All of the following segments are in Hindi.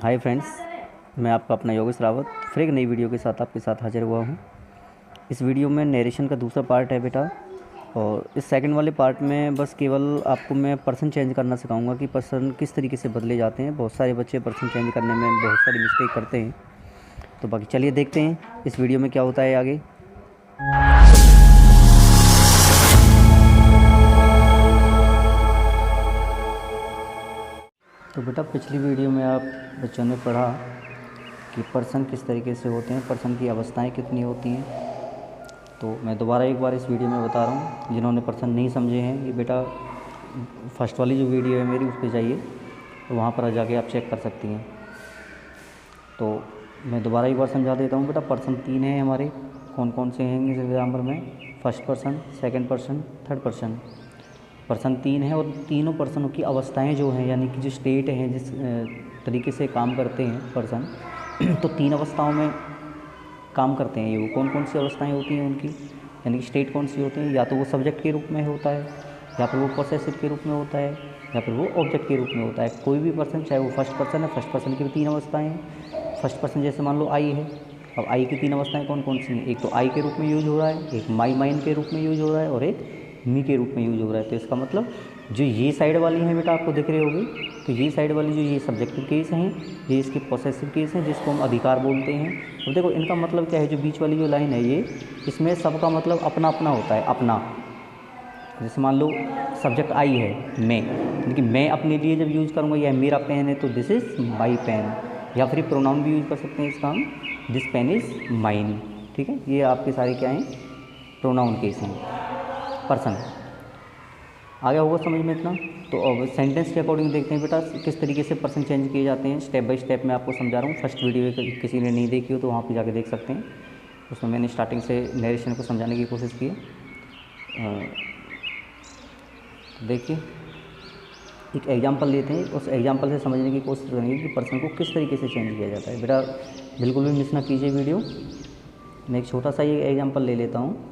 हाय फ्रेंड्स, मैं आपका अपना योगेश रावत फिर एक नई वीडियो के साथ आपके साथ हाजिर हुआ हूँ। इस वीडियो में नरेशन का दूसरा पार्ट है बेटा। और इस सेकंड वाले पार्ट में बस केवल आपको मैं पर्सन चेंज करना सिखाऊंगा कि पर्सन किस तरीके से बदले जाते हैं। बहुत सारे बच्चे पर्सन चेंज करने में बहुत सारी मिस्टेक करते हैं। तो बाकी चलिए देखते हैं इस वीडियो में क्या होता है आगे। तो बेटा पिछली वीडियो में आप बच्चों ने पढ़ा कि पर्सन किस तरीके से होते हैं, पर्सन की अवस्थाएं कितनी होती हैं। तो मैं दोबारा एक बार इस वीडियो में बता रहा हूँ, जिन्होंने पर्सन नहीं समझे हैं ये बेटा फर्स्ट वाली जो वीडियो है मेरी उस पर जाइए, तो वहाँ पर जाके आप चेक कर सकती हैं। तो मैं दोबारा एक बार समझा देता हूँ बेटा। पर्सन 3 हैं हमारे, कौन कौन से हैं इस एग्जाम्पल में? First person, second person, third person. Person 3 है और तीनों पर्सनों की अवस्थाएं जो हैं, यानी कि जो स्टेट हैं, जिस तरीके से काम करते हैं पर्सन तो 3 अवस्थाओं में काम करते हैं। ये वो कौन कौन सी अवस्थाएं होती हैं उनकी, यानी कि स्टेट कौन सी होती हैं? या तो वो सब्जेक्ट के रूप में होता है, या फिर वो पोसेसिव के रूप में होता है, या फिर वो ऑब्जेक्ट के रूप में होता है। कोई भी पर्सन, चाहे वो फर्स्ट पर्सन है, फर्स्ट पर्सन की भी 3 अवस्थाएँ हैं। फर्स्ट पर्सन जैसे मान लो आई है। अब आई की 3 अवस्थाएँ कौन कौन सी हैं? एक तो आई के रूप में यूज हो रहा है, एक माई माइंड के रूप में यूज हो रहा है, और एक मी के रूप में यूज हो रहा है। तो इसका मतलब जो ये साइड वाली हैं बेटा आपको दिख रही होगी, तो ये साइड वाली जो ये सब्जेक्टिव केस हैं, ये इसके पोसेसिव केस हैं, जिसको हम अधिकार बोलते हैं। अब देखो इनका मतलब क्या है, जो बीच वाली जो लाइन है ये, इसमें सबका मतलब अपना अपना होता है, अपना। जैसे मान लो सब्जेक्ट आई है, मैं, लेकिन मैं अपने लिए जब यूज़ करूँगा, यह मेरा पेन है तो दिस इज़ माई पेन, या फिर प्रोनाउन भी यूज़ कर सकते हैं इसका हम, दिस पेन इज़ माइन। ठीक है, ये आपके सारे क्या हैं? प्रोनाउन केस हैं। पर्सन आ गया होगा समझ में इतना। तो अब सेंटेंस के अकॉर्डिंग देखते हैं बेटा किस तरीके से पर्सन चेंज किए जाते हैं। स्टेप बाय स्टेप मैं आपको समझा रहा हूँ। फर्स्ट वीडियो किसी ने नहीं देखी हो तो वहाँ पे जाके देख सकते हैं, उसमें मैंने स्टार्टिंग से नरेशन को समझाने की कोशिश की है। देखिए एक एग्जांपल लेते हैं, उस एग्जांपल से समझने की कोशिश करेंगे कि पर्सन को किस तरीके से चेंज किया जाता है। बेटा बिल्कुल भी मिस ना कीजिए वीडियो। मैं एक छोटा सा ये एग्जाम्पल ले लेता हूँ,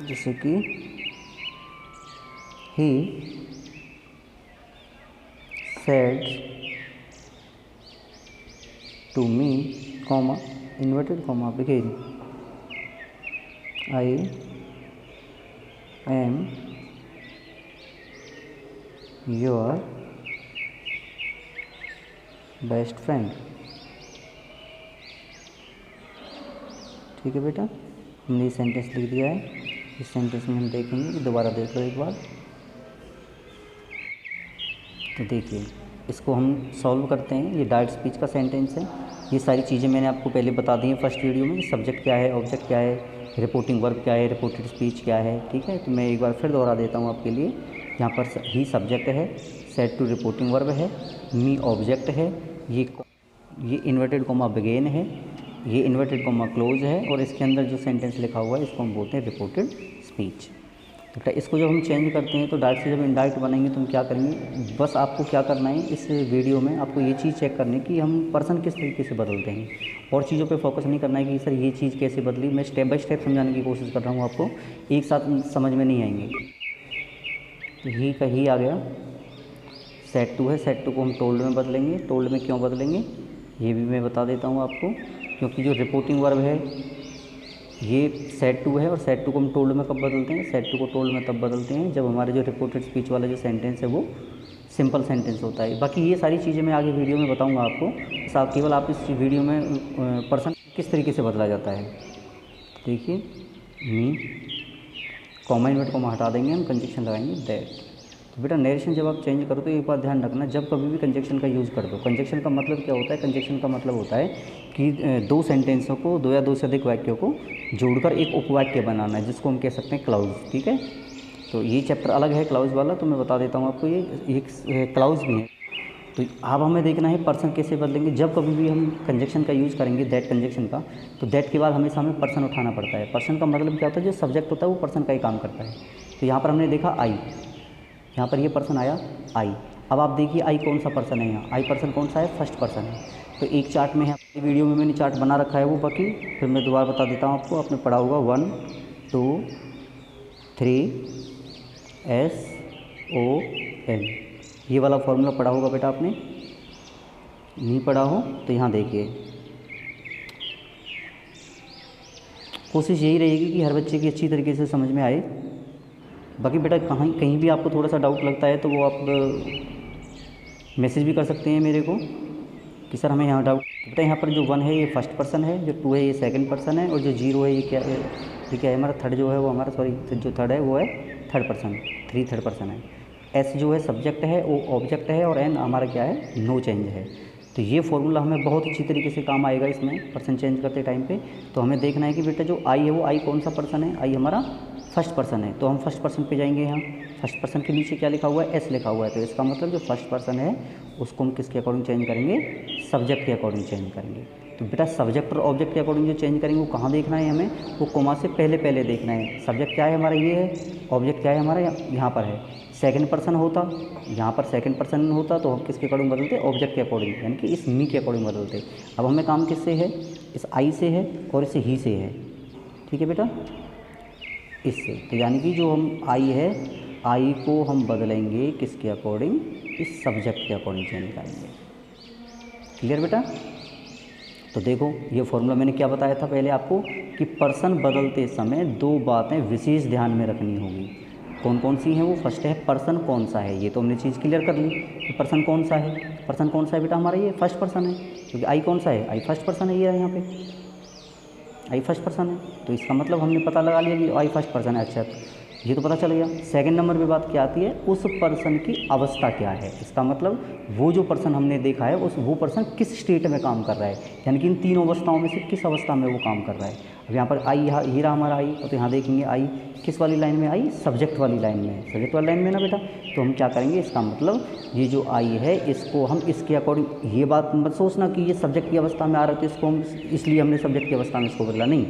जैसे कि he said to me, comma, inverted comma begin, I am your best friend. ठीक है बेटा, हमने ये सेंटेंस लिख दिया है। इस सेंटेंस में हम देखेंगे कि दोबारा देख लो एक बार। तो देखिए इसको हम सॉल्व करते हैं। ये डायरेक्ट स्पीच का सेंटेंस है। ये सारी चीज़ें मैंने आपको पहले बता दी हैं फर्स्ट वीडियो में। सब्जेक्ट क्या है, ऑब्जेक्ट क्या है, रिपोर्टिंग वर्ब क्या है, रिपोर्टेड स्पीच क्या है। ठीक है, तो मैं एक बार फिर दोहरा देता हूँ आपके लिए। यहाँ पर ही सब्जेक्ट है, सेड टू रिपोर्टिंग वर्ब है, मी ऑब्जेक्ट है, ये इन्वर्टेड कॉमा बिगेन है, ये इन्वर्टेड कॉमा क्लोज है, और इसके अंदर जो सेंटेंस लिखा हुआ है इसको हम बोलते हैं रिपोर्टेड स्पीच। तो इसको जब हम चेंज करते हैं तो डायरेक्ट से जब इनडायरेक्ट बनेंगे तो हम क्या करेंगे, बस आपको क्या करना है इस वीडियो में, आपको ये चीज़ चेक करनी है कि हम पर्सन किस तरीके से बदलते हैं, और चीज़ों पे फोकस नहीं करना है कि सर ये चीज़ कैसे बदली। मैं स्टेप बाय स्टेप समझाने की कोशिश कर रहा हूँ, आपको एक साथ समझ में नहीं आएंगे। तो ही का ही आ गया, सेड टू है, सेड टू को हम टोल्ड में बदलेंगे। टोल्ड में क्यों बदलेंगे ये भी मैं बता देता हूँ आपको, क्योंकि जो रिपोर्टिंग वर्ब है ये सेड टू है, और सेड टू को हम टोल्ड में कब बदलते हैं? सेड टू को टोल्ड में तब बदलते हैं जब हमारे जो रिपोर्टेड स्पीच वाला जो सेंटेंस है वो सिंपल सेंटेंस होता है। बाकी ये सारी चीज़ें मैं आगे वीडियो में बताऊंगा आपको। केवल आप इस वीडियो में पर्सन किस तरीके से बदला जाता है। देखिए मी, कॉमा इन्वर्ट कॉमा हटा देंगे, हम कंजक्शन लगाएंगे दैट। तो बेटा नरेशन जब आप चेंज करो तो एक बात ध्यान रखना, जब कभी भी कंजक्शन का यूज़ कर दो। कंजक्शन का मतलब क्या होता है? कंजक्शन का मतलब होता है कि 2 सेंटेंसों को, 2 या 2 से अधिक वाक्यों को जोड़कर एक उपवाक्य बनाना है, जिसको हम कह सकते हैं क्लाउज। ठीक है, तो ये चैप्टर अलग है क्लाउज वाला, तो मैं बता देता हूँ आपको। ये क्लाउज भी है। तो अब हमें देखना है पर्सन कैसे बदलेंगे। जब कभी भी हम कंजक्शन का यूज़ करेंगे, दैट कंजक्शन का, तो दैट के बाद हमेशा हमें पर्सन उठाना पड़ता है। पर्सन का मतलब क्या होता है? जो सब्जेक्ट होता है वो पर्सन का ही काम करता है। तो यहाँ पर हमने देखा आई, यहाँ पर ये पर्सन आया आई। अब आप देखिए आई कौन सा पर्सन है, यहाँ आई पर्सन कौन सा है? फर्स्ट पर्सन है। तो एक चार्ट में है, वीडियो में मैंने चार्ट बना रखा है वो, बाकी फिर मैं दोबारा बता देता हूँ आपको। आपने पढ़ा होगा 1 2 3 SON, ये वाला फॉर्मूला पढ़ा होगा बेटा आपने, नहीं पढ़ा हो तो यहाँ देखिए, कोशिश यही रहेगी कि हर बच्चे की अच्छी तरीके से समझ में आए। बाकी बेटा कहीं भी आपको थोड़ा सा डाउट लगता है तो वो आप मैसेज भी कर सकते हैं मेरे को कि सर हमें यहाँ डाउट। बेटा यहाँ पर जो 1 है ये फर्स्ट पर्सन है, जो 2 है ये सेकंड पर्सन है, और जो 0 है ये क्या है, ये क्या है हमारा थर्ड जो है वो हमारा, सॉरी जो थर्ड है वो है थर्ड पर्सन, 3 थर्ड पर्सन है। एस जो है सब्जेक्ट है, वो ऑब्जेक्ट है, और एन हमारा क्या है, नो चेंज है। तो ये फॉर्मूला हमें बहुत अच्छी तरीके से काम आएगा इसमें पर्सन चेंज करते टाइम पे। तो हमें देखना है कि बेटा जो आई है वो आई कौन सा पर्सन है, आई हमारा फर्स्ट पर्सन है, तो हम फर्स्ट पर्सन पे जाएंगे। यहाँ फर्स्ट पर्सन के नीचे क्या लिखा हुआ है, एस लिखा हुआ है, तो इसका मतलब जो फर्स्ट पर्सन है उसको हम किसके अकॉर्डिंग चेंज करेंगे, सब्जेक्ट के अकॉर्डिंग चेंज करेंगे। तो बेटा सब्जेक्ट और ऑब्जेक्ट के अकॉर्डिंग जो चेंज करेंगे वो कहाँ देखना है हमें, वो कोमा से पहले पहले देखना है। सब्जेक्ट क्या है हमारा, ये है, ऑब्जेक्ट क्या है हमारा, यहाँ पर है। सेकंड पर्सन होता, यहाँ पर सेकंड पर्सन होता तो हम किसके अकॉर्डिंग बदलते, ऑब्जेक्ट के अकॉर्डिंग, यानी कि इस मी के अकॉर्डिंग बदलते। अब हमें काम किससे है, इस आई से है और इस ही से है, ठीक है बेटा, इससे। तो यानी कि जो हम आई है, आई को हम बदलेंगे किसके अकॉर्डिंग, इस सब्जेक्ट के अकॉर्डिंग चेंज करेंगे। क्लियर बेटा। तो देखो ये फॉर्मूला मैंने क्या बताया था पहले आपको कि पर्सन बदलते समय 2 बातें विशेष ध्यान में रखनी होगी। कौन कौन सी हैं वो, फर्स्ट है पर्सन कौन सा है, ये तो हमने चीज़ क्लियर कर ली कि पर्सन कौन सा है। पर्सन कौन सा है बेटा हमारा, ये फर्स्ट पर्सन है, क्योंकि आई कौन सा है, आई फर्स्ट पर्सन है, ये है यहाँ पे आई फर्स्ट पर्सन है, तो इसका मतलब हमने पता लगा लिया कि आई फर्स्ट पर्सन है। अच्छा ये तो पता चल गया। सेकंड नंबर पे बात क्या आती है, उस पर्सन की अवस्था क्या है, इसका मतलब वो जो पर्सन हमने देखा है वो पर्सन किस स्टेट में काम कर रहा है, यानी कि इन 3 अवस्थाओं में से किस अवस्था में वो काम कर रहा है। अब यहाँ पर आई, यहाँ हीरा हमारा आई, तो यहाँ देखेंगे आई किस वाली लाइन में, आई सब्जेक्ट वाली लाइन में, सब्जेक्ट वाली लाइन में ना बेटा। तो हम क्या करेंगे, इसका मतलब ये जो आई है इसको हम इसके अकॉर्डिंग, ये बात मत सोचना कि ये सब्जेक्ट की अवस्था में आ रहा है तो इसको हम इसलिए हमने सब्जेक्ट की अवस्था में इसको बदला, नहीं।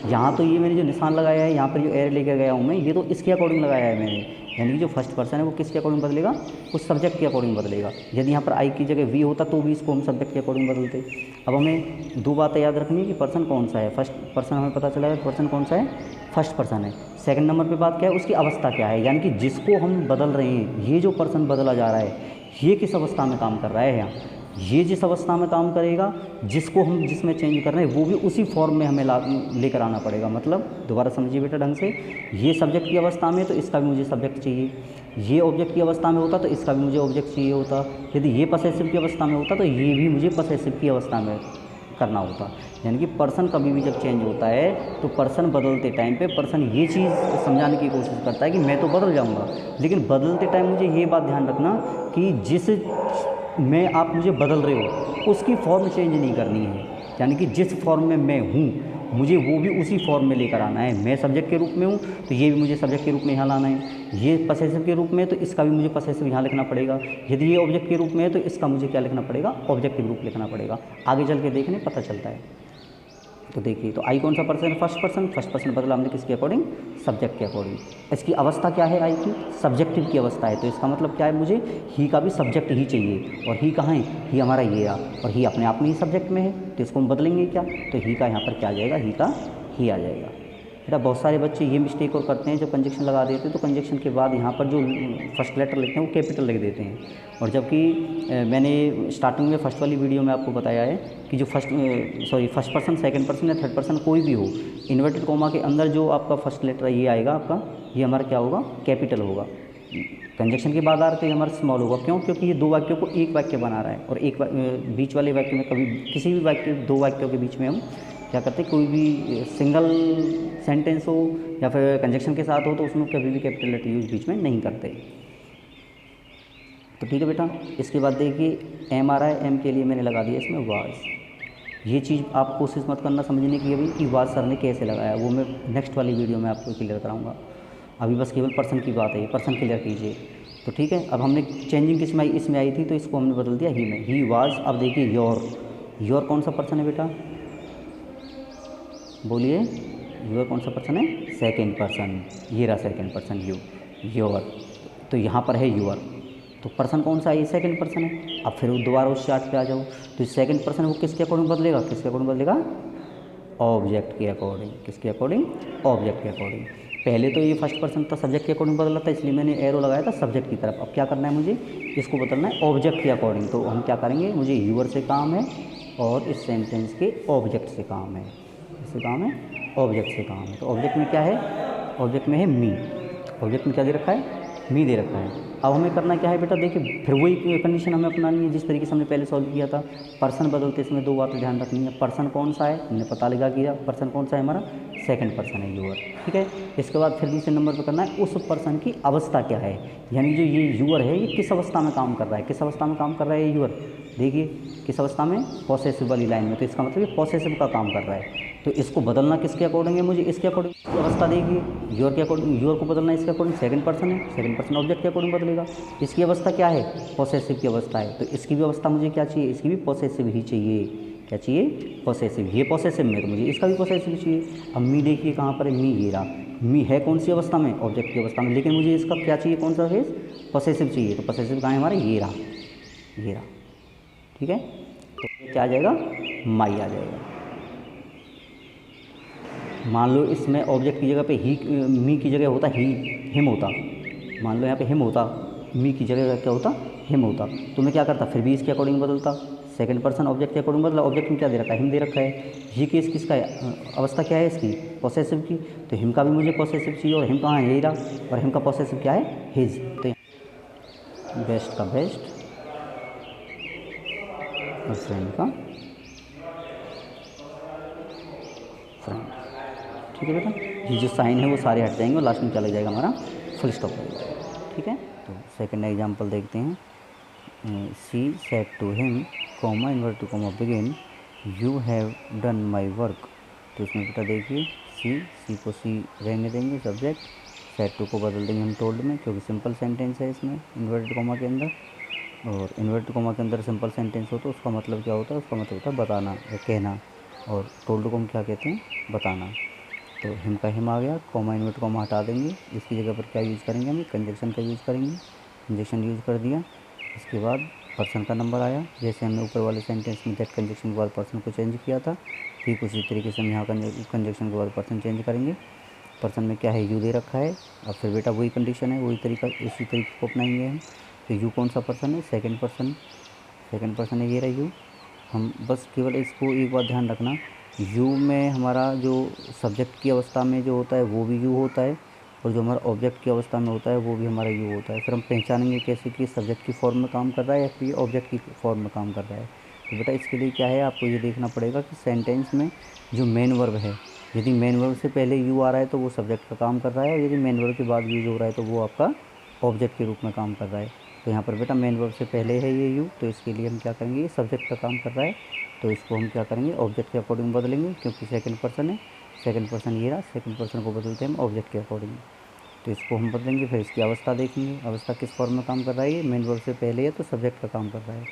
यहाँ तो ये मैंने जो निशान लगाया है, यहाँ पर जो एरो लेकर गया हूँ मैं, ये तो इसके अकॉर्डिंग लगाया है मैंने, यानी कि जो फर्स्ट पर्सन है वो किसके अकॉर्डिंग बदलेगा, उस सब्जेक्ट के अकॉर्डिंग बदलेगा। यदि यहाँ पर आई की जगह वी होता तो भी इसको हम सब्जेक्ट के अकॉर्डिंग बदलते। अब हमें 2 बातें याद रखनी है कि पर्सन कौन सा है, फर्स्ट पर्सन हमें पता चला है पर्सन कौन सा है, फर्स्ट पर्सन है। सेकंड नंबर पे बात क्या है, उसकी अवस्था क्या है, यानी कि जिसको हम बदल रहे हैं, ये जो पर्सन बदला जा रहा है ये किस अवस्था में काम कर रहा है। यहाँ ये जिस अवस्था में काम करेगा, जिसको हम जिसमें चेंज कर रहे हैं वो भी उसी फॉर्म में हमें लेकर आना पड़ेगा। मतलब दोबारा समझिए बेटा ढंग से, ये सब्जेक्ट की अवस्था में तो इसका भी मुझे सब्जेक्ट चाहिए, ये ऑब्जेक्ट की अवस्था में होता तो इसका भी मुझे ऑब्जेक्ट चाहिए होता, यदि ये पसेसिव की अवस्था में होता तो ये भी मुझे पसेसिव की अवस्था में करना होता। यानी कि पर्सन कभी भी जब चेंज होता है तो पर्सन बदलते टाइम पे पर्सन ये चीज़ समझाने की कोशिश करता है कि मैं तो बदल जाऊंगा, लेकिन बदलते टाइम मुझे ये बात ध्यान रखना कि जिस में आप मुझे बदल रहे हो उसकी फॉर्म चेंज नहीं करनी है, यानी कि जिस फॉर्म में मैं हूँ मुझे वो भी उसी फॉर्म में लेकर आना है। मैं सब्जेक्ट के रूप में हूँ तो ये भी मुझे सब्जेक्ट के रूप में यहाँ लाना है, ये पसेसिव के रूप में है तो इसका भी मुझे पसेसिव यहाँ लिखना पड़ेगा, यदि ये ऑब्जेक्ट के रूप में है तो इसका मुझे क्या लिखना पड़ेगा, ऑब्जेक्टिव रूप लिखना पड़ेगा। आगे चल के देखने पता चलता है। तो देखिए, तो आई कौन सा पर्सन है, फर्स्ट पर्सन बदला हमने किसके अकॉर्डिंग, सब्जेक्ट के अकॉर्डिंग। इसकी अवस्था क्या है आई की, सब्जेक्टिव की अवस्था है, तो इसका मतलब क्या है, मुझे ही का भी सब्जेक्ट ही चाहिए, और ही कहाँ है, ही हमारा ये और ही अपने आप में ही सब्जेक्ट में है, तो इसको हम बदलेंगे क्या, तो ही का यहाँ पर क्या आ जाएगा, ही का ही आ जाएगा। बेटा बहुत सारे बच्चे ये मिस्टेक और करते हैं, जब कंजक्शन लगा देते हैं तो कंजक्शन के बाद यहाँ पर जो फर्स्ट लेटर लिखते हैं वो कैपिटल लिख देते हैं, और जबकि मैंने स्टार्टिंग में फर्स्ट वाली वीडियो में आपको बताया है कि जो फर्स्ट पर्सन, सेकंड पर्सन या थर्ड पर्सन कोई भी हो, इन्वर्टेड कोमा के अंदर जो आपका फर्स्ट लेटर ये आएगा आपका, ये हमारा क्या होगा, कैपिटल होगा। कंजक्शन के बाद आ रहे थे हमारा स्मॉल होगा, क्यों, क्योंकि ये 2 वाक्यों को एक वाक्य बना रहा है, और एक बीच वाले वाक्य में कभी किसी भी वाक्य 2 वाक्यों के बीच में हम क्या करते हैं, कोई भी सिंगल सेंटेंस हो या फिर कंजक्शन के साथ हो तो उसमें कभी भी कैपिटल लेटर यूज बीच में नहीं करते। तो ठीक है बेटा। इसके बाद देखिए एम आ रहा है, एम के लिए मैंने लगा दिया इसमें वाज। ये चीज़ आप कोशिश मत करना समझने की अभी कि वाज सर ने कैसे लगाया, वो मैं नेक्स्ट वाली वीडियो में आपको क्लियर कराऊंगा। अभी बस केवल पर्सन की बात है, पर्सन क्लियर कीजिए। तो ठीक है, अब हमने चेंजिंग किस में आई, इसमें आई थी तो इसको हमने बदल दिया ही में, ही वाज। अब देखिए योर कौन सा पर्सन है बेटा, बोलिए, योर कौन सा पर्सन है, सेकंड पर्सन, ये रहा सेकंड पर्सन योर, तो यहाँ पर है योर, तो पर्सन कौन सा है, ये सेकंड पर्सन है। अब फिर दोबारा उस चार्ट पे आ जाओ, तो सेकंड पर्सन वो किसके अकॉर्डिंग बदलेगा, किसके अकॉर्डिंग बदलेगा, ऑब्जेक्ट के अकॉर्डिंग, किसके अकॉर्डिंग, ऑब्जेक्ट के अकॉर्डिंग। पहले तो ये फर्स्ट पर्सन था, सब्जेक्ट के अकॉर्डिंग बदला था, इसलिए मैंने एरो लगाया था सब्जेक्ट की तरफ। अब क्या करना है मुझे, इसको बदलना है ऑब्जेक्ट के अकॉर्डिंग। तो हम क्या करेंगे, मुझे यूअर से काम है और इस सेंटेंस के ऑब्जेक्ट से काम है। इससे काम है, ऑब्जेक्ट से काम है। तो ऑब्जेक्ट में क्या है, ऑब्जेक्ट में है मी। ऑब्जेक्ट में क्या दे रखा है, मी दे रखा है। अब हमें करना क्या है बेटा, देखिए फिर वही कंडीशन हमें अपनानी है जिस तरीके से हमने पहले सॉल्व किया था। पर्सन बदलते इसमें दो बातें ध्यान रखनी है। पर्सन कौन सा है, हमने पता लगा किया, पर्सन कौन सा है हमारा, सेकंड पर्सन है यूअर, ठीक है। इसके बाद फिर दूसरे नंबर पर करना है उस पर्सन की अवस्था क्या है, यानी जो ये यूअर है ये किस अवस्था में काम कर रहा है, किस अवस्था में काम कर रहा है ये यूअर। देखिए किस अवस्था में, पॉसेसिव वाली लाइन में, तो इसका मतलब ये पॉसेसिव का काम कर रहा है। तो इसको बदलना किसके अकॉर्डिंग है, मुझे इसके अकॉर्डिंग अवस्था देखिए, यूअर के अकॉर्डिंग, यूअर को बदलना है इसके अकॉर्डिंग, सेकंड पर्सन है, सेकंड पर्सन ऑब्जेक्ट के अकॉर्डिंग बदलेगा। इसकी अवस्था क्या है, पॉसेसिव की अवस्था है, तो इसकी भी अवस्था मुझे क्या चाहिए, इसकी भी पॉसेसिव ही चाहिए। क्या चाहिए, पॉसेसिव। ये पॉसेसिव में, तो मुझे इसका भी पॉसेसिव चाहिए। अब मी देखिए कहाँ पर है, मी ये रहा। मी है कौन सी अवस्था में, ऑब्जेक्ट की अवस्था में, लेकिन मुझे इसका क्या चाहिए, कौन सा फेस, पॉसेसिव चाहिए। तो पॉसेसिव कहाँ है हमारा, ये रहा, ये रहा, ठीक है। तो ये क्या आ जाएगा, माई आ जाएगा। मान लो इसमें ऑब्जेक्ट की जगह पे ही, मी की जगह होता ही, हिम होता। मान लो यहाँ पे हिम होता, मी की जगह क्या होता, हिम होता, तो मैं क्या करता, फिर भी इसके अकॉर्डिंग बदलता। सेकंड पर्सन ऑब्जेक्ट के अकॉर्डिंग बदला। ऑब्जेक्ट में क्या दे रखा है, हिम दे रखा है। ये केस किसका है, अवस्था क्या है इसकी, पॉसेसिव की, तो हिम का भी मुझे पॉसेसिव चाहिए। और हिम कहाँ है, यही रहा, और हिम का पॉसेसिव क्या है, हिज। तो बेस्ट का बेस्ट और फ्रेंड का फ्रेंड, ठीक है बेटा। ये जो साइन है वो सारे हट जाएंगे और लास्ट में क्या लग जाएगा हमारा, फुल स्टॉप लग जाएगा, ठीक है। तो सेकंड एग्जांपल देखते हैं। She said to him, comma inverted comma begin, you have done my work. तो इसमें बेटा देखिए सी को सी रहने देंगे सब्जेक्ट, सेड टू को बदल देंगे हम टोल्ड में, क्योंकि सिंपल सेंटेंस है इसमें इन्वर्टेड कॉमा के अंदर। और इन्वर्टेड कॉमा के अंदर सिंपल सेंटेंस हो तो उसका मतलब क्या होता है, उसका मतलब होता है बताना या कहना। और टोल्ड को हम क्या कहते हैं, बताना। तो हिम का हिम आ गया, कॉमा इन्वर्टेड कॉमा हटा देंगे, इसकी जगह पर क्या यूज़ करेंगे, हम कंजक्शन का यूज़ करेंगे। कंजक्शन यूज़ कर दिया, इसके बाद पर्सन का नंबर आया, जैसे हमने ऊपर वाले सेंटेंस में दैट कंजक्शन के बाद पर्सन को चेंज किया था, ठीक उसी तरीके से हम यहाँ कंजक्शन के बाद पर्सन चेंज करेंगे। पर्सन में क्या है, यू दे रखा है। अब फिर बेटा वही कंडीशन है, वही तरीका, इसी तरीके को अपनाएंगे हम। तो यू कौन सा पर्सन है, सेकंड पर्सन, सेकंड पर्सन है ये रहा यू। हम बस केवल इसको एक बात ध्यान रखना, यू में हमारा जो सब्जेक्ट की अवस्था में जो होता है वो भी यू होता है, और जो हमारा ऑब्जेक्ट की अवस्था में होता है वो भी हमारा यू होता है। फिर हम पहचानेंगे कैसे कि सब्जेक्ट की फॉर्म में काम कर रहा है या फिर ऑब्जेक्ट की फॉर्म में काम कर रहा है। तो बेटा इसके लिए क्या है, आपको ये देखना पड़ेगा कि सेंटेंस में जो मेन वर्ब है, यदि मेन वर्ब से पहले यू आ रहा है तो वो सब्जेक्ट का काम कर रहा है, और यदि मेन वर्ब के बाद यूज हो रहा है तो वो आपका ऑब्जेक्ट के रूप में काम कर रहा है। तो यहाँ पर बेटा मेन वर्ब से पहले है ये यू, तो इसके लिए हम क्या करेंगे, ये सब्जेक्ट का काम कर रहा है, तो इसको हम क्या करेंगे, ऑब्जेक्ट के अकॉर्डिंग बदलेंगे, क्योंकि सेकंड पर्सन है। सेकंड पर्सन ये रहा, सेकंड पर्सन को बदलते हैं हम ऑब्जेक्ट के अकॉर्डिंग, तो इसको हम बदलेंगे। फिर इसकी अवस्था देखेंगे, अवस्था किस फॉर्म में काम कर रहा है, ये मेन वर्ब से पहले है तो सब्जेक्ट का काम कर रहा है,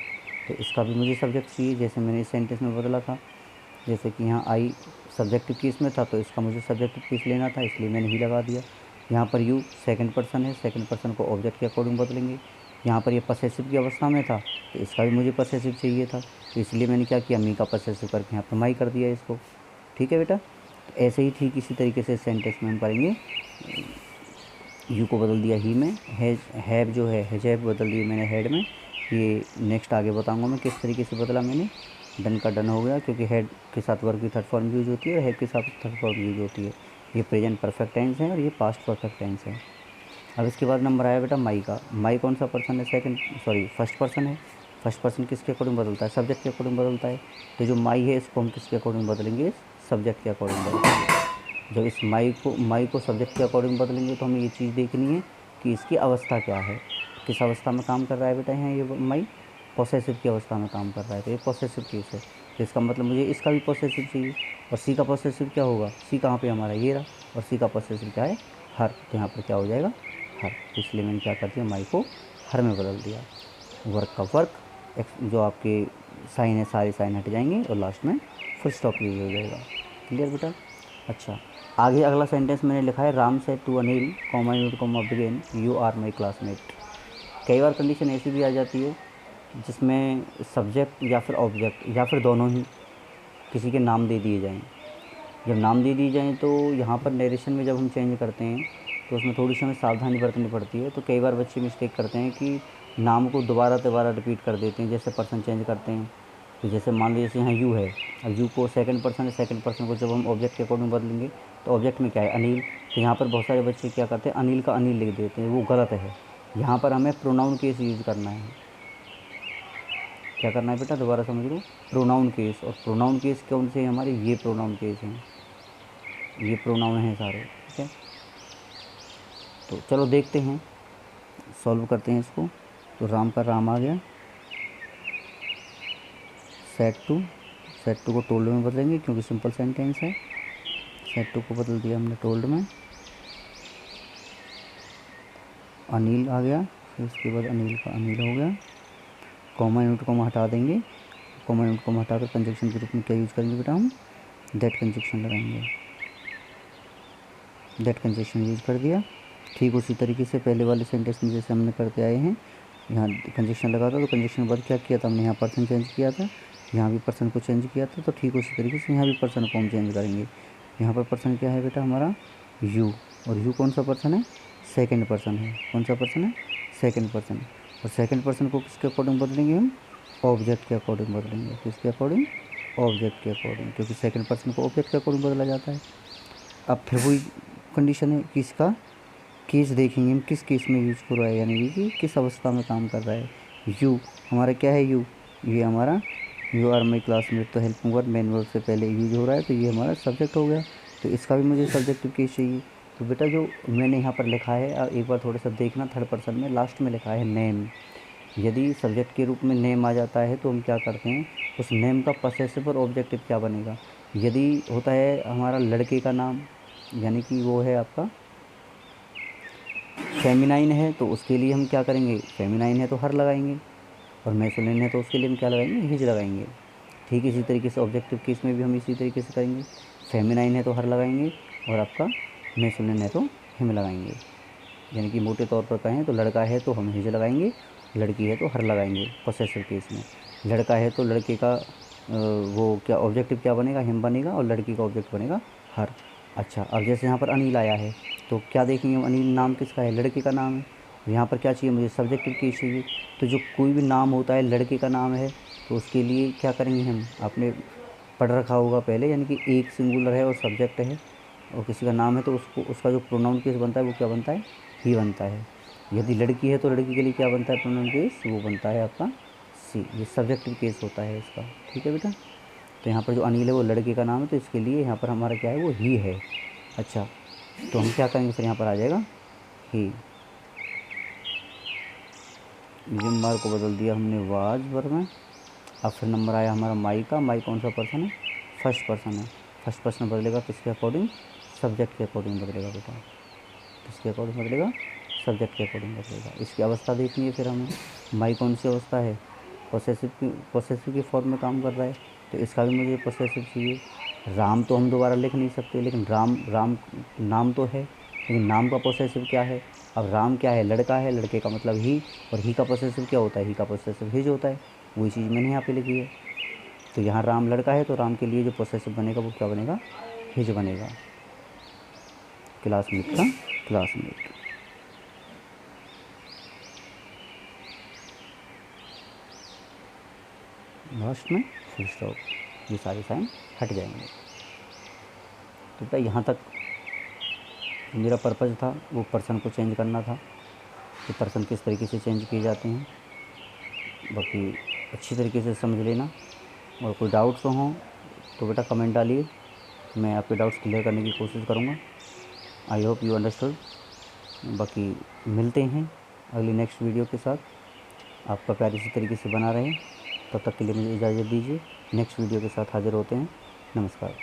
तो इसका भी मुझे सब्जेक्ट चाहिए, जैसे मैंने इस सेंटेंस में बदला था। जैसे कि यहाँ आई सब्जेक्टिव केस में था तो इसका मुझे सब्जेक्टिव केस लेना था, इसलिए मैंने ही लगा दिया। यहाँ पर यू सेकंड पर्सन है, सेकंड पर्सन को ऑब्जेक्ट के अकॉर्डिंग बदलेंगे। यहाँ पर ये पसेसिव की अवस्था में था तो इसका भी मुझे पसेसिव चाहिए था, तो इसलिए मैंने क्या किया, मी का पसेसिव करके यहाँ पर माई कर दिया इसको, ठीक है बेटा। तो ऐसे ही ठीक इसी तरीके से सेंटेंस में हम करेंगे। यू को बदल दिया ही में, हैव जो है हैज़ बदल दिए मैंने हेड में। ये नेक्स्ट आगे बताऊँगा मैं किस तरीके से बदला मैंने। डन का डन हो गया, क्योंकि हेड के साथ वर्ब की थर्ड फॉर्म यूज होती है और हैव के साथ थर्ड फॉर्म यूज होती है। ये प्रेजेंट परफेक्ट टेंस है और ये पास्ट परफेक्ट टेंस है। अब इसके बाद नंबर आया बेटा माई का। माई कौन सा पर्सन है, फर्स्ट पर्सन है। फर्स्ट पर्सन किसके अकॉर्डिंग बदलता है, सब्जेक्ट के अकॉर्डिंग बदलता है। तो जो माई है इसको हम किसके अकॉर्डिंग बदलेंगे, सब्जेक्ट के अकॉर्डिंग बदलेंगे। जब इस माई को सब्जेक्ट के अकॉर्डिंग बदलेंगे तो हमें ये चीज़ देखनी है कि इसकी अवस्था क्या है, किस अवस्था में काम कर रहा है बेटा। यहाँ ये माई पॉसेसिव की अवस्था में काम कर रहा है, तो ये पॉसेसिव केस है, तो इसका मतलब मुझे इसका भी पॉसेसिव चाहिए। और सी का पॉसेसिव क्या होगा, सी कहाँ पे हमारा ये रहा, और सी का पॉसेसिव क्या है, हर। तो यहाँ पर क्या हो जाएगा, हर। तो इसलिए मैंने क्या कर दिया, माई को हर में बदल दिया। वर्क का वर्क, जो आपके साइन है सारे साइन हट जाएंगे और लास्ट में फुल स्टॉप यूज हो जाएगा। क्लियर बेटा। अच्छा, आगे अगला सेंटेंस मैंने लिखा है, Ram said to Anil, comma यूट comma begin, you are my classmate. कई बार कंडीशन ऐसी भी आ जाती है जिसमें सब्जेक्ट या फिर ऑब्जेक्ट या फिर दोनों ही किसी के नाम दे दिए जाएं। जब नाम दे दिए जाएँ तो यहाँ पर नरेशन में जब हम चेंज करते हैं तो उसमें थोड़ी सी हमें सावधानी बरतनी पड़ती है। तो कई बार बच्चे मिस्टेक करते हैं कि नाम को दोबारा रिपीट कर देते हैं, जैसे पर्सन चेंज करते हैं। तो जैसे मान लीजिए जैसे यहाँ यू है, अब यू को सेकंड पर्सन है, सेकंड पर्सन को जब हम ऑब्जेक्ट के अकॉर्डिंग बदलेंगे तो ऑब्जेक्ट में क्या है, अनिल। तो यहाँ पर बहुत सारे बच्चे क्या करते हैं, अनिल का अनिल लिख देते हैं, वो गलत है। यहाँ पर हमें प्रोनाउन केस यूज़ करना है। क्या करना है बेटा, दोबारा समझ लो, प्रोनाउन केस। और प्रोनाउन केस कौन से हैं हमारे, ये प्रोनाउन केस हैं, ये प्रोनाउन हैं सारे, ठीक है। तो चलो देखते हैं, सॉल्व करते हैं इसको। तो राम का राम आ गया, सेट टू को टोल्ड में बदलेंगे क्योंकि सिंपल सेंटेंस है। सेट टू को बदल दिया हमने टोल्ड में। अनिल आ गया, फिर उसके बाद अनिल का अनिल हो गया। कॉमा यूनिट को हम हटा देंगे, कॉमा यूनिट को हम हटाकर कंजक्शन के रूप में क्या यूज़ करेंगे बेटा, हम दैट कंजक्शन लगाएंगे। दैट कंजक्शन यूज़ कर दिया। ठीक उसी तरीके से पहले वाले सेंटेंस में जैसे हमने करते आए हैं, यहाँ कंजक्शन लगा था तो कंजक्शन के बाद क्या किया था हमने, यहाँ पर्सन चेंज किया था, यहाँ भी पर्सन को चेंज किया था। तो ठीक उसी तरीके से यहाँ भी पर्सन को हम चेंज करेंगे। यहाँ पर पर्सन क्या है बेटा हमारा, यू। और यू कौन सा पर्सन है, सेकंड पर्सन है। कौन सा पर्सन है, सेकंड पर्सन। और सेकंड पर्सन को किसके अकॉर्डिंग बदलेंगे हम, ऑब्जेक्ट के अकॉर्डिंग बदलेंगे। किसके अकॉर्डिंग, ऑब्जेक्ट के अकॉर्डिंग, क्योंकि सेकंड पर्सन को ऑब्जेक्ट के अकॉर्डिंग बदला जाता है। अब फिर वही कंडीशन है कि इसका केस देखेंगे हम, किस केस में यूज़ हो रहा है, यानी कि किस अवस्था में काम कर रहा है। यू हमारा क्या है, यू, ये हमारा यू आर माई क्लासमेट, तो हेल्पिंग वर्ब मेन वर्ब से पहले यूज हो रहा है, तो ये हमारा सब्जेक्ट हो गया। तो इसका भी मुझे सब्जेक्टिव केस चाहिए। तो बेटा जो मैंने यहाँ पर लिखा है, एक बार थोड़ा सा देखना, थर्ड पर्सन में लास्ट में लिखा है नेम। यदि सब्जेक्ट के रूप में नेम आ जाता है तो हम क्या करते हैं, उस नेम का पॉसेसिव और ऑब्जेक्टिव क्या बनेगा। यदि होता है हमारा लड़के का नाम, यानी कि वो है आपका फेमिनाइन है, तो उसके लिए हम क्या करेंगे, फेमिनाइन है तो हर लगाएंगे, और मैस्कुलिन है तो उसके लिए हम क्या लगाएंगे, हिज लगाएंगे। ठीक इसी तरीके से ऑब्जेक्टिव केस में भी हम इसी तरीके से करेंगे। फेमिनाइन है तो हर लगाएंगे, और आपका मैस्कुलिन है तो हिम लगाएंगे। यानी कि मोटे तौर पर कहें तो लड़का है तो हम हिज लगाएंगे, लड़की है तो हर लगाएंगे पोसेसिव केस में। लड़का है तो लड़के का वो क्या ऑब्जेक्टिव क्या बनेगा, हिम बनेगा, और लड़की का ऑब्जेक्ट बनेगा हर। अच्छा, अब जैसे यहाँ पर अनिल आया है तो क्या देखेंगे हम, अनिल नाम किसका है, लड़के का नाम है। यहाँ पर क्या चाहिए मुझे, सब्जेक्टिव केस चाहिए। तो जो कोई भी नाम होता है लड़के का नाम है तो उसके लिए क्या करेंगे हम, आपने पढ़ रखा होगा पहले, यानी कि एक सिंगुलर है और सब्जेक्ट है और किसी का नाम है तो उसको उसका जो प्रोनाउन केस बनता है वो क्या बनता है, ही बनता है। यदि लड़की है तो लड़की के लिए क्या बनता है प्रोनाउन केस, वो बनता है आपका सी। ये सब्जेक्टिव केस होता है इसका, ठीक है बेटा। तो यहाँ पर जो अनिल है वो लड़के का नाम है, तो इसके लिए यहाँ पर हमारा क्या है, वो ही है। अच्छा, तो हम क्या करेंगे, फिर यहाँ पर आ जाएगा ही। जिम्बार को बदल दिया हमने वाज वर्ब में। अब फिर नंबर आया हमारा माई का। माई कौन सा पर्सन है, फर्स्ट पर्सन है। फर्स्ट पर्सन बदलेगा किसके अकॉर्डिंग, सब्जेक्ट के अकॉर्डिंग बदलेगा बेटा। किसके अकॉर्डिंग बदलेगा, सब्जेक्ट के अकॉर्डिंग बदलेगा। इसकी अवस्था देखनी है फिर हमें, माई कौन सी अवस्था है, पोसेसिव की फॉर्म में काम कर रहा है, तो इसका भी मुझे पोसेसिव चाहिए। राम तो हम दोबारा लिख नहीं सकते, लेकिन राम नाम तो है, लेकिन नाम का पोसेसिव क्या है। अब राम क्या है, लड़का है, लड़के का मतलब ही, और ही का पोसेसिव क्या होता है, ही का पोसेसिव हिज होता है। वही चीज़ मैंने यहाँ पे लिखी है। तो यहाँ राम लड़का है तो राम के लिए जो पोसेसिव बनेगा वो क्या बनेगा, हिज बनेगा। क्लासमेट का क्लासमेट। लास्ट में फुल स्टॉप, ये सारे साइन हट जाएंगे। तो बेटा यहाँ तक मेरा पर्पज़ था वो पर्सन को चेंज करना था, कि पर्सन किस तरीके से चेंज किए जाते हैं। बाकी अच्छी तरीके से समझ लेना, और कोई डाउट्स हों तो बेटा कमेंट डालिए, मैं आपके डाउट्स क्लियर करने की कोशिश करूँगा। I hope you understood. बाकी मिलते हैं अगली नेक्स्ट वीडियो के साथ। आपका प्यार इसी तरीके से बना रहे, तब तक के लिए मुझे इजाज़त दीजिए। नेक्स्ट वीडियो के साथ हाज़िर होते हैं। नमस्कार।